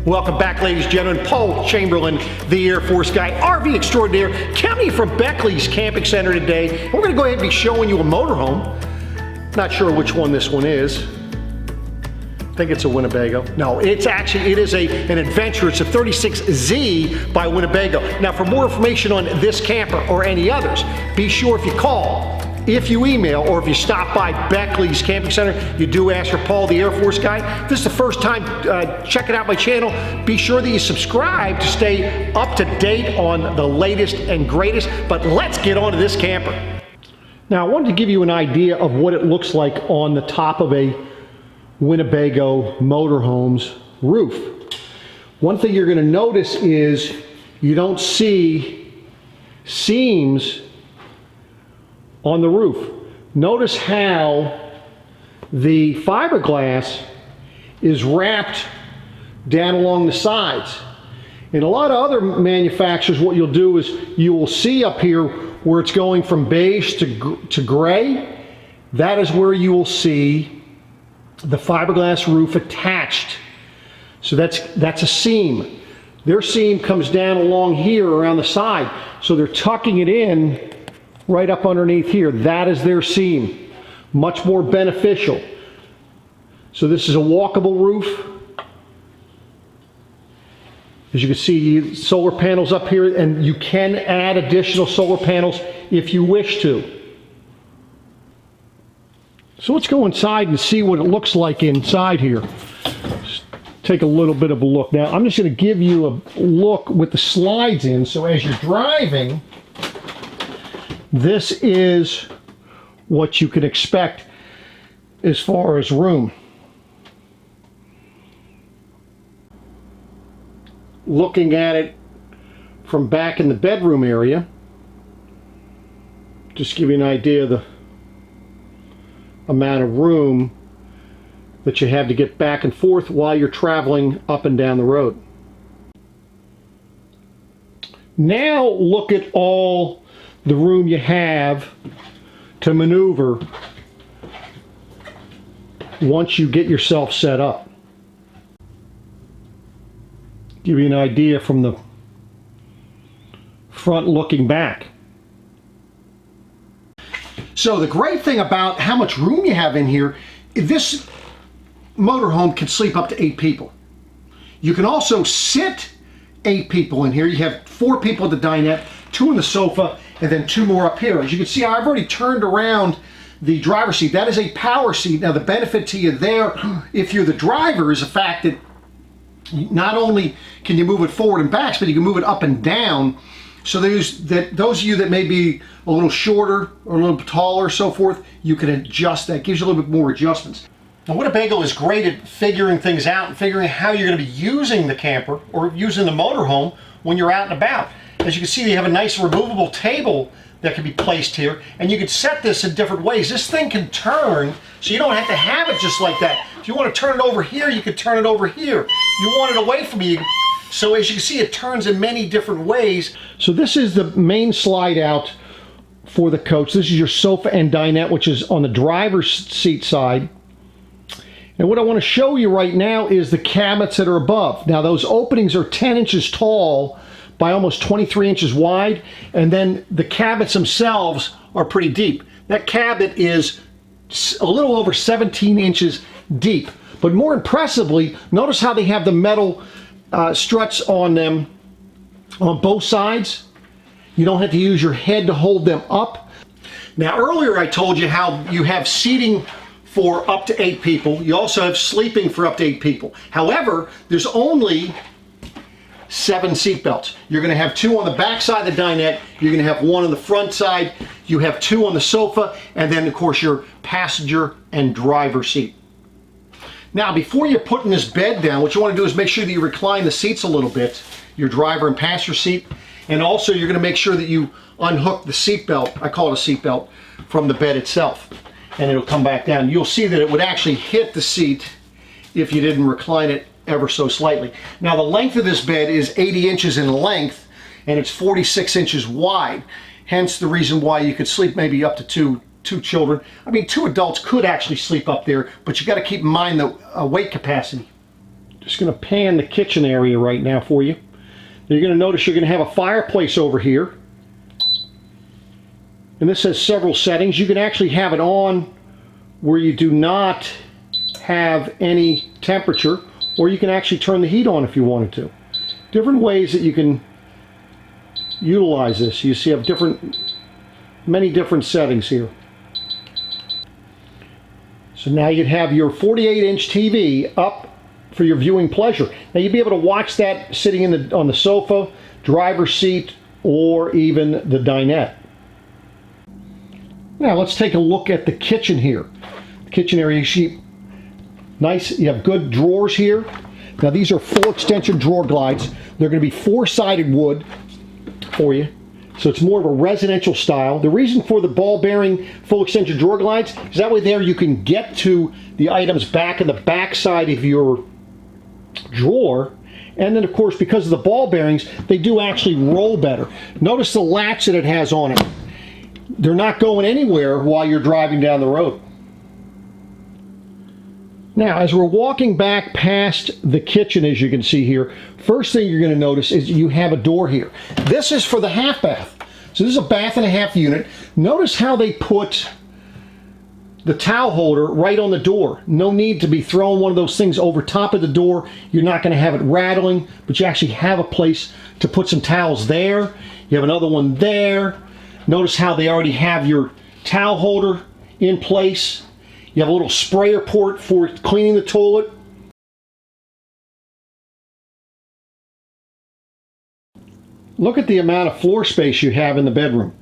Welcome back, ladies and gentlemen. Paul Chamberlain, the Air Force guy, RV extraordinaire, coming from Beckley's Camping Center today. And we're going to go ahead and be showing you a motorhome. Not sure which one this one is. I think it's a Winnebago. No, it is an Adventuer. It's a 36Z by Winnebago. Now, for more information on this camper or any others, be sure if you call, if you email, or if you stop by Beckley's Camping Center, you do ask for Paul, the Air Force guy. If this is the first time checking out my channel, be sure that you subscribe to stay up to date on the latest and greatest. But let's get on to this camper. Now, I wanted to give you an idea of what it looks like on the top of a Winnebago motorhome's roof. One thing you're going to notice is you don't see seams on the roof. Notice how the fiberglass is wrapped down along the sides. In a lot of other manufacturers, what you'll do is you will see up here where it's going from beige to gray. That is where you will see the fiberglass roof attached. So that's a seam. Their seam comes down along here around the side. So they're tucking it in right up underneath here. That is their seam. Much more beneficial. So this is a walkable roof. As you can see, solar panels up here, and you can add additional solar panels if you wish to. So let's go inside and see what it looks like inside here. Just take a little bit of a look. Now, I'm just going to give you a look with the slides in, so as you're driving, this is what you can expect as far as room. Looking at it from back in the bedroom area, just give you an idea of the amount of room that you have to get back and forth while you're traveling up and down the road. Now look at all the room you have to maneuver once you get yourself set up. Give you an idea from the front looking back. So the great thing about how much room you have in here, this motorhome can sleep up to 8 people. You can also sit 8 people in here. You have 4 people at the dinette, 2 on the sofa, and then 2 more up here. As you can see, I've already turned around the driver's seat. That is a power seat. Now the benefit to you there, if you're the driver, is the fact that not only can you move it forward and back, but you can move it up and down. So those of you that may be a little shorter or a little taller, so forth, you can adjust that. It gives you a little bit more adjustments. Now, Winnebago is great at figuring things out and figuring how you're going to be using the camper or using the motorhome when you're out and about. As you can see, they have a nice removable table that can be placed here, and you can set this in different ways. This thing can turn, so you don't have to have it just like that. If you want to turn it over here, you can turn it over here. You want it away from you. So as you can see, it turns in many different ways. So this is the main slide out for the coach. This is your sofa and dinette, which is on the driver's seat side. And what I want to show you right now is the cabinets that are above. Now those openings are 10 inches tall by almost 23 inches wide. And then the cabinets themselves are pretty deep. That cabinet is a little over 17 inches deep. But more impressively, notice how they have the metal struts on them on both sides. You don't have to use your head to hold them up. Now earlier I told you how you have seating for up to 8 people. You also have sleeping for up to 8 people. However, there's only 7 seat belts. You're going to have 2 on the back side of the dinette. You're going to have 1 on the front side. You have 2 on the sofa, and then of course your passenger and driver seat. Now, before you're putting this bed down, what you want to do is make sure that you recline the seats a little bit, your driver and passenger seat, and also you're going to make sure that you unhook the seat belt, I call it a seat belt, from the bed itself, and it'll come back down. You'll see that it would actually hit the seat if you didn't recline it ever so slightly. Now, the length of this bed is 80 inches in length, and it's 46 inches wide, hence the reason why you could sleep maybe up to two children. I mean, 2 adults could actually sleep up there, but you got to keep in mind the weight capacity. Just going to pan the kitchen area right now for you. You're going to notice you're going to have a fireplace over here. And this has several settings. You can actually have it on where you do not have any temperature, or you can actually turn the heat on if you wanted to. Different ways that you can utilize this. You see, you have many different settings here. So now you'd have your 48-inch TV up for your viewing pleasure. Now you'd be able to watch that sitting on the sofa, driver's seat, or even the dinette. Now let's take a look at the kitchen here. The kitchen area, you see, nice. You have good drawers here. Now these are full extension drawer glides. They're going to be four-sided wood for you, so it's more of a residential style. The reason for the ball bearing full extension drawer glides is that way there you can get to the items back in the back side of your drawer. And then of course, because of the ball bearings, they do actually roll better. Notice the latch that it has on it. They're not going anywhere while you're driving down the road. Now, as we're walking back past the kitchen, as you can see here, first thing you're going to notice is you have a door here. This is for the half bath. So this is a bath and a half unit. Notice how they put the towel holder right on the door. No need to be throwing one of those things over top of the door. You're not going to have it rattling, but you actually have a place to put some towels there. You have another one there. Notice how they already have your towel holder in place. You have a little sprayer port for cleaning the toilet. Look at the amount of floor space you have in the bedroom.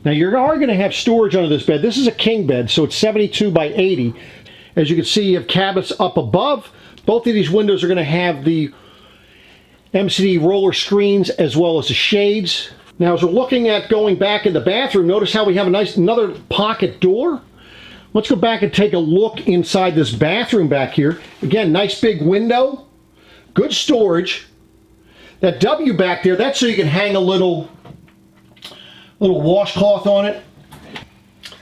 Now you are going to have storage under this bed. This is a king bed, so it's 72 by 80. As you can see, you have cabinets up above. Both of these windows are going to have the MCD roller screens as well as the shades. Now as we're looking at going back in the bathroom, notice how we have another pocket door. Let's go back and take a look inside this bathroom back here. Again, nice big window, good storage. That W back there, that's so you can hang a little washcloth on it.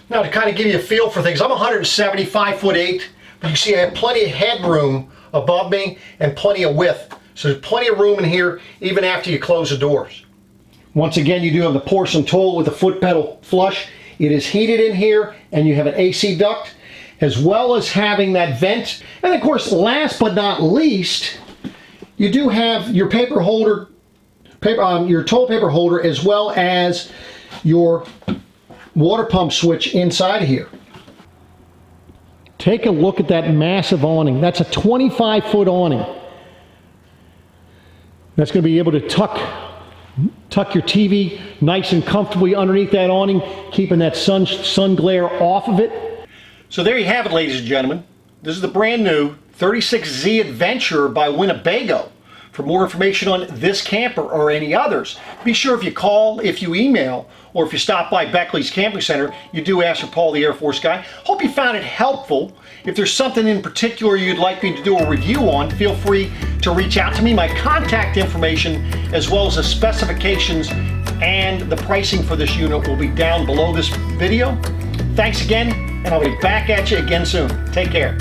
Now to kind of give you a feel for things, I'm 175'8", but you see I have plenty of headroom above me and plenty of width. So there's plenty of room in here even after you close the doors. Once again, you do have the porcelain toilet with the foot pedal flush. It is heated in here, and you have an AC duct, as well as having that vent. And of course, last but not least, you do have your paper holder, your toilet paper holder, as well as your water pump switch inside of here. Take a look at that massive awning. That's a 25-foot awning. That's going to be able to tuck your TV nice and comfortably underneath that awning, keeping that sun glare off of it. So there you have it, ladies and gentlemen. This is the brand new 36Z Adventurer by Winnebago. For more information on this camper or any others, be sure if you call, if you email, or if you stop by Beckley's Camping Center, you do ask for Paul the Air Force guy. Hope you found it helpful. If there's something in particular you'd like me to do a review on, feel free to reach out to me. My contact information, as well as the specifications and the pricing for this unit, will be down below this video. Thanks again, and I'll be back at you again soon. Take care.